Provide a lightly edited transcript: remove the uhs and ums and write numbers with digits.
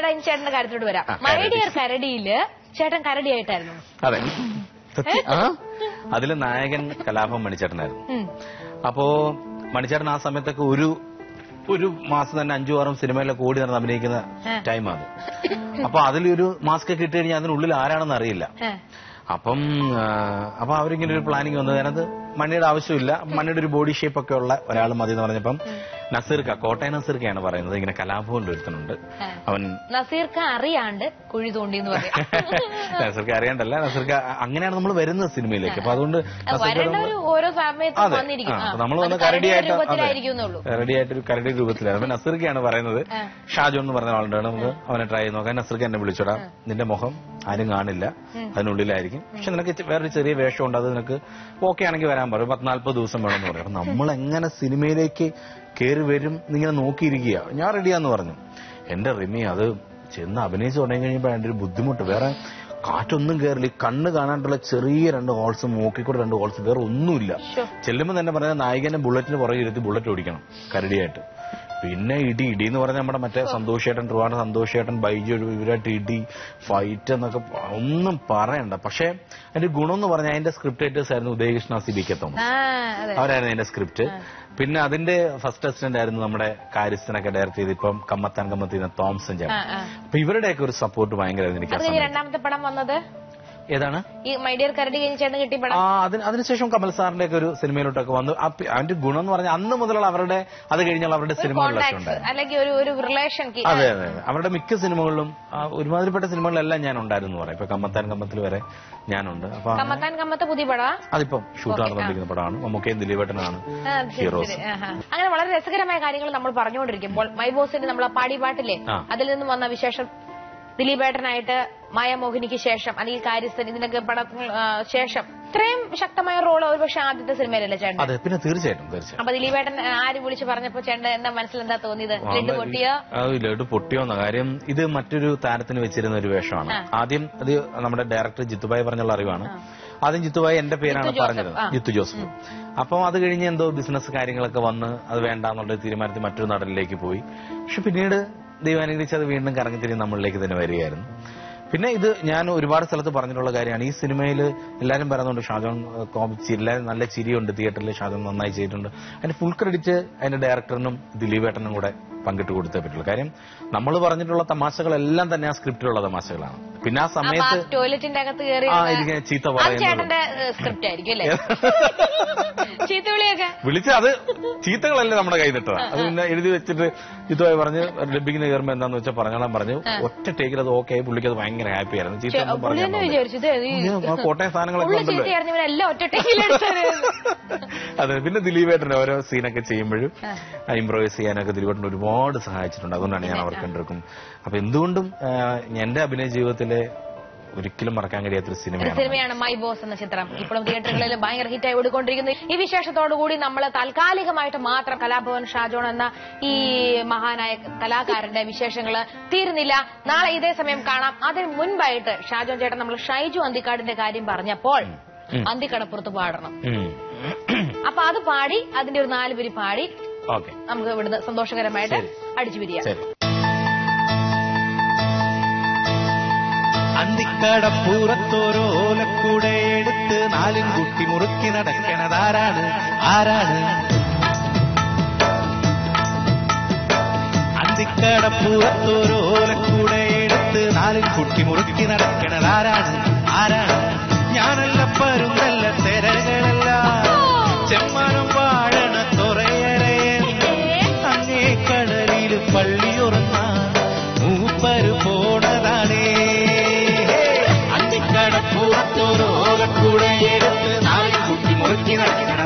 ചേട്ടാ ഇനി ചേട്ടന്റെ കാര്യത്തോട് വരാം. മൈ ഡിയർ കരടിയില് ചേട്ടൻ കരടിയായിട്ടായിരുന്നു. അതെ, അതില് നായകൻ കലാഭവൻ മണിച്ചേട്ടനായിരുന്നു. അപ്പോ മണിച്ചേട്ടൻ ആ സമയത്തൊക്കെ ഒരു മാസം തന്നെ 5-6 സിനിമയിലൊക്കെ ഓടി നടന്ന് അഭിനയിക്കുന്ന ടൈമാണ്. അപ്പൊ അതിലൊരു മാസ്ക് കിട്ടി കഴിഞ്ഞാൽ അതിനുള്ളിൽ ആരാണെന്ന് അറിയില്ല. അപ്പൊ അവരിങ്ങനെ ഒരു പ്ലാനിങ് വന്നത്. അതിനകത്ത് മണ്ണിയുടെ ആവശ്യമില്ല, മണ്ണിയുടെ ഒരു ബോഡി ഷേപ്പ് ഒക്കെ ഉള്ള ഒരാൾ മതി എന്ന് പറഞ്ഞപ്പം നസീർക്ക, കോട്ടയം നസീർക്കയാണ് പറയുന്നത്, ഇങ്ങനെ കലാഭവനിൽ ഒരുത്തനുണ്ട്, അവൻ നസീർക്ക അറിയാണ്ട് കുഴി തോണ്ടി എന്ന് പറയാം. നസീർക്ക അറിയാണ്ടല്ല, നസീർക്ക അങ്ങനെയാണ് നമ്മൾ വരുന്നത് സിനിമയിലേക്ക്. അപ്പൊ അതുകൊണ്ട് ഓരോ സമയത്ത് നമ്മൾ വന്ന് കരടിയായിട്ടൊരു കരടി രൂപത്തിലാണ്. അപ്പൊ നസീർക്കയാണ് പറയുന്നത്, ഷാജോൺ എന്ന് പറഞ്ഞ ആളുണ്ടാണ്, നമുക്ക് അവനെ ട്രൈ ചെയ്ത് നോക്കാം. നസീർക്ക എന്നെ വിളിച്ചോടാ, നിന്റെ മുഖം ആരും കാണില്ല, അതിനുള്ളിലായിരിക്കും, പക്ഷെ നിനക്ക് വേറൊരു ചെറിയ വേഷമുണ്ട്, അത് നിനക്ക് ഓക്കെ ആണെങ്കിൽ വരാൻ പറയും, 10-40 ദിവസം വേണമെന്ന് പറയും. അപ്പൊ നമ്മൾ എങ്ങനെ സിനിമയിലേക്ക് കയറി വരും എന്നിങ്ങനെ നോക്കിയിരിക്കുക. ഞാൻ റെഡിയാന്ന് പറഞ്ഞു. എന്റെ റിമി അത് ചെന്ന് അഭിനയിച്ച് തുടങ്ങി കഴിയുമ്പോൾ അതിന്റെ ഒരു ബുദ്ധിമുട്ട്, വേറെ കാറ്റൊന്നും കയറില്ല, കണ്ണ് കാണാണ്ടുള്ള ചെറിയ 2 ഹോൾസ്, മൂക്കിക്കൂടെ 2 ഹോൾസ്, വേറെ ഒന്നുമില്ല. ചെല്ലുമ്പോൾ തന്നെ പറഞ്ഞ നായികനെ ബുള്ളറ്റിന് പുറകെ ഇരുത്തി ബുള്ളറ്റ് ഓടിക്കണം കരടിയായിട്ട്. പിന്നെ ഇടി എന്ന് പറഞ്ഞാൽ നമ്മുടെ മറ്റേ സന്തോഷേട്ടൻ, ട്രിവാൻഡ്രം സന്തോഷേട്ടൻ, ബൈജു ഇവരായിട്ട് ഇടി, ഫൈറ്റ് എന്നൊക്കെ ഒന്നും പറയണ്ട. പക്ഷെ അതിന്റെ ഗുണം എന്ന് പറഞ്ഞാൽ അതിന്റെ സ്ക്രിപ്റ്റ് റൈറ്റേഴ്സ് ആയിരുന്നു ഉദയകൃഷ്ണ സിബിക്കെ തോമസ്, അവരായിരുന്നു അതിന്റെ സ്ക്രിപ്റ്റ്. പിന്നെ അതിന്റെ ഫസ്റ്റ് അസിസ്റ്റന്റ് ആയിരുന്നു നമ്മുടെ കാര്യസ്ഥനൊക്കെ ഡയറക്ട് ചെയ്ത് ഇപ്പം കമ്മത്തി തോംസൺ ചേട്ടൻ. അപ്പൊ ഇവരുടെയൊക്കെ ഒരു സപ്പോർട്ട് ഭയങ്കരമായിരുന്നു എനിക്ക്. രണ്ടാമത്തെ പടം വന്നത് ഏതാണ്? ഈ മൈ ഡിയർ കരടി ചേട്ടൻ കിട്ടിയ പടം. അതിനുശേഷം കമൽ സാറിന്റെ ഒക്കെ ഒരു സിനിമയിലോട്ടൊക്കെ വന്നു. അതിന്റെ ഗുണം എന്ന് പറഞ്ഞാൽ അന്ന് മുതലുള്ള അവരുടെ, അത് കഴിഞ്ഞുള്ള അവരുടെ സിനിമകളിലൊക്കെ ഉണ്ടായിരുന്നു. അതെ അതെ, അവരുടെ മിക്ക സിനിമകളിലും ഒരുമാതിരിപ്പെട്ട സിനിമകളിലെല്ലാം ഞാൻ ഉണ്ടായിരുന്നു പറയാം. ഇപ്പൊ കമ്മത്തിൽ വരെ ഞാനുണ്ട്. അപ്പൊ പുതിയ പടം അതിപ്പം ഷൂട്ട് നടന്നുകൊണ്ടിരിക്കുന്ന പടമാണ്. മമ്മൂക്കയും ദിലീപേട്ടനാണ് ഹീറോസ്. അങ്ങനെ വളരെ രസകരമായ കാര്യങ്ങൾ നമ്മൾ പറഞ്ഞുകൊണ്ടിരിക്കുമ്പോൾ മൈ ബോസിന്റെ നമ്മൾ പാടി പാട്ടില്ലേ, അതിൽ നിന്നും വന്ന വിശേഷം ദിലീപേട്ടനായിട്ട് മായാമോഹിനിക്ക് ശേഷം അല്ലെങ്കിൽ കാര്യസ്ഥൻ ഇതിനൊക്കെ പടങ്ങൾ ശേഷം ഇത്രയും ശക്തമായ റോള് ഒരുപക്ഷെ ആദ്യത്തെ സിനിമയിലല്ലേ ചേട്ടൻ? അതെ, പിന്നെ തീർച്ചയായിട്ടും. അപ്പൊ ദിലീപേട്ടൻ ആര് വിളിച്ച് പറഞ്ഞപ്പോ ചേട്ടൻ എന്താ മനസ്സിലെന്താ തോന്നിയത്? ലഡു പൊട്ടിയോ? ലഡു പൊട്ടിയോന്ന കാര്യം, ഇത് മറ്റൊരു താരത്തിന് വെച്ചിരുന്ന ഒരു വേഷമാണ്. ആദ്യം അത് നമ്മുടെ ഡയറക്ടർ ജിത്തുബായി പറഞ്ഞുള്ള അറിവാണ്. ആദ്യം ജിത്തുബായി എന്റെ പേരാണ് പറഞ്ഞത്, ജിത്തു ജോസഫ്. അപ്പം അത് കഴിഞ്ഞ് എന്തോ ബിസിനസ് കാര്യങ്ങളൊക്കെ വന്ന് അത് വേണ്ടാന്നുള്ള തീരുമാനത്തിൽ മറ്റൊരു നടനിലേക്ക് പോയി. പക്ഷെ പിന്നീട് ദൈവാനുഗ്രഹിച്ച് അത് വീണ്ടും കറങ്ങിത്തിരി നമ്മളിലേക്ക് തന്നെ വരികയായിരുന്നു. പിന്നെ ഇത് ഞാൻ ഒരുപാട് സ്ഥലത്ത് പറഞ്ഞിട്ടുള്ള കാര്യമാണ്. ഈ സിനിമയിൽ എല്ലാവരും പറയുന്നുണ്ട് ഷാജോൺ എല്ലാവരും നല്ല ചിരിയുണ്ട് തിയേറ്ററിൽ, ഷാജോൺ നന്നായി ചെയ്തിട്ടുണ്ട്. അതിന്റെ ഫുൾ ക്രെഡിറ്റ് അതിന്റെ ഡയറക്ടറിനും ദിലീപേട്ടനും കൂടെ പങ്കിട്ട് കൊടുത്തേ പറ്റുള്ളൂ. കാര്യം നമ്മൾ പറഞ്ഞിട്ടുള്ള തമാശകളെല്ലാം തന്നെ ആ സ്ക്രിപ്റ്റിലുള്ള തമാശകളാണ്. പിന്നെ ആ സമയത്ത് ടോയ്ലറ്റിന്റെ അകത്ത് ചീത്ത പറയുന്നത് വിളിച്ച അത് ചീത്തകളല്ലേ നമ്മുടെ കൈ നിട്ടത്. അത് പിന്നെ എഴുതി വെച്ചിട്ട് ജിത്തുവായി പറഞ്ഞ് ഡബിങ്ങിന് കയറുമ്പോ എന്താന്ന് വെച്ചാൽ പറഞ്ഞോളാൻ പറഞ്ഞു. ഒറ്റ ടേക്കിൽ അത് ഓക്കെ, പുള്ളിക്ക് അത് ഭയങ്കര ഹാപ്പി ആയിരുന്നു. ചീത്ത കോട്ടയം സാധനങ്ങളൊക്കെ ഉണ്ടല്ലോ. അതെ, പിന്നെ ദിലീപേട്ടന്റെ ഓരോ സീനൊക്കെ ചെയ്യുമ്പോഴും ഇംപ്രവൈസ് ചെയ്യാനൊക്കെ ദിലീപേട്ടൻ ഒരുപാട് സഹായിച്ചിട്ടുണ്ട്. അതുകൊണ്ടാണ് ഞാൻ അവർക്ക് കണ്ടിരിക്കും. അപ്പൊ എന്തുകൊണ്ടും എന്റെ അഭിനയ ജീവിതത്തിലെ ഒരിക്കലും മറക്കാൻ കഴിയാത്തൊരു സിനിമയാണ് മൈ ബോസ് എന്ന ചിത്രം. ഇപ്പോഴും തിയേറ്ററുകളിൽ ഭയങ്കര ഹിറ്റായി ഓടിക്കൊണ്ടിരിക്കുന്നു. ഈ വിശേഷത്തോടുകൂടി നമ്മൾ താൽക്കാലികമായിട്ട് മാത്രം കലാഭവൻ ഷാജോൺ എന്ന ഈ മഹാനായ കലാകാരന്റെ വിശേഷങ്ങൾ തീരുന്നില്ല. നാളെ ഇതേ സമയം കാണാം. അതിന് മുൻപായിട്ട് ഷാജോൺ ചേട്ടൻ നമ്മൾ ഷൈജു അന്തിക്കാടിന്റെ കാര്യം പറഞ്ഞപ്പോൾ അന്തിക്കടപ്പുറത്ത് പാടണം. അപ്പൊ അത് പാടി, അതിന്റെ ഒരു 4 വരി പാടി നമുക്ക് ഇവിടുന്ന് സന്തോഷകരമായിട്ട് അടിച്ചു പിരിയാം. അന്തിക്കടപ്പൂരത്തോരോലക്കൂടെ എടുത്ത് 4 കുട്ടി മുറുക്കി നടക്കണതാരാണ്? അന്തിക്കടപ്പൂരത്തോരോലക്കൂടെ എടുത്ത് 4 കുട്ടി മുറുക്കി നടക്കണതാരാണ്? ഞാനല്ല, പരുന്നല്ല, തെരകളല്ല, ചെമ്മനം വാഴണ തുറയരയൻ, അങ്ങേ കടലിൽ പള്ളിയുറന്ന മൂപ്പര് പോണതാണേ. അന്തിക്കടപ്പൂരത്തോരോലക്കൂടെ എടുത്ത് 4 കുട്ടി മുറുക്കി നടക്കണ